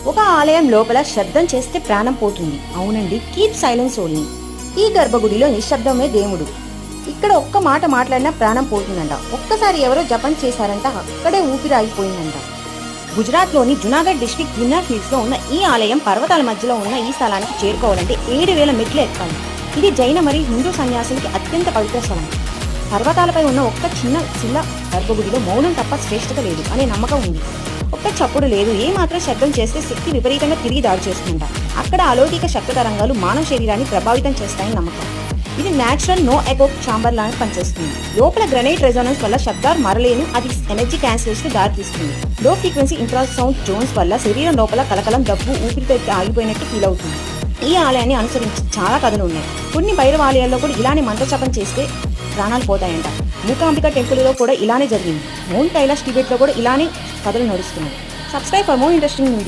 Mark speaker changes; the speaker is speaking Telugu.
Speaker 1: ఒక ఆలయం లోపల శబ్దం చేస్తే ప్రాణం పోతుంది. అవునండి, కీప్ సైలెన్స్ ఓన్లీ. ఈ గర్భగుడిలో నిశ్శబ్దమే దేవుడు. ఇక్కడ ఒక్క మాట మాట్లాడినా ప్రాణం పోతుందంట. ఒక్కసారి ఎవరో జపం చేశారంట, అక్కడే ఊపిరి ఆగిపోయిందంట. గుజరాత్లోని జునాగఢ్ డిస్ట్రిక్ట్ గిన్నర్ హిల్స్ లో ఉన్న ఈ ఆలయం పర్వతాల మధ్యలో ఉన్న ఈ స్థలానికి చేరుకోవాలంటే 7,000 మెట్లు ఎక్కాలి. ఇది జైన మరియు హిందూ సన్యాసులకి అత్యంత పవిత్ర స్థలం. పర్వతాలపై ఉన్న ఒక్క చిన్న శిల గర్భగుడిలో మౌనం తప్ప శ్రేష్టత లేదు అనే నమ్మకం ఉంది. ఒక్క చప్పుడు లేదు, ఏ మాత్రం శబ్దం చేస్తే శక్తి విపరీతంగా తిరిగి దాడి చేస్తుంట. అక్కడ అలౌకిక శక్తి తరంగాలు మానవ శరీరాన్ని ప్రభావితం చేస్తాయని నమ్మకం. ఇది న్యాచురల్ నో ఎకో ఛాంబర్ లాగా పనిచేస్తుంది. లోపల గ్రనైట్ రెజోనెన్స్ వల్ల శబ్దాలు మరలేని అది ఎనర్జీ క్యాన్సిలేషన్ దారితీస్తుంది. లో ఫ్రీక్వెన్సీ ఇన్ఫ్రాసౌండ్ జోన్స్ వల్ల శరీరం లోపల కలకలం, దగ్గు, ఊపిరితో ఆగిపోయినట్టు ఫీల్ అవుతుంది. ఈ ఆలయాన్ని అనుసరించి చాలా కథలు ఉన్నాయి. కొన్ని భైరవ ఆలయాల్లో కూడా ఇలానే మంత్రజపం చేస్తే ప్రాణాలు పోతాయంట. మూకాంబిక టెంపుల్లో కూడా ఇలానే జరిగింది. మౌంట్ కైలాష్ టిబెట్లో కూడా ఇలానే కథలు నడుస్తున్నాయి. Subscribe for more interesting video.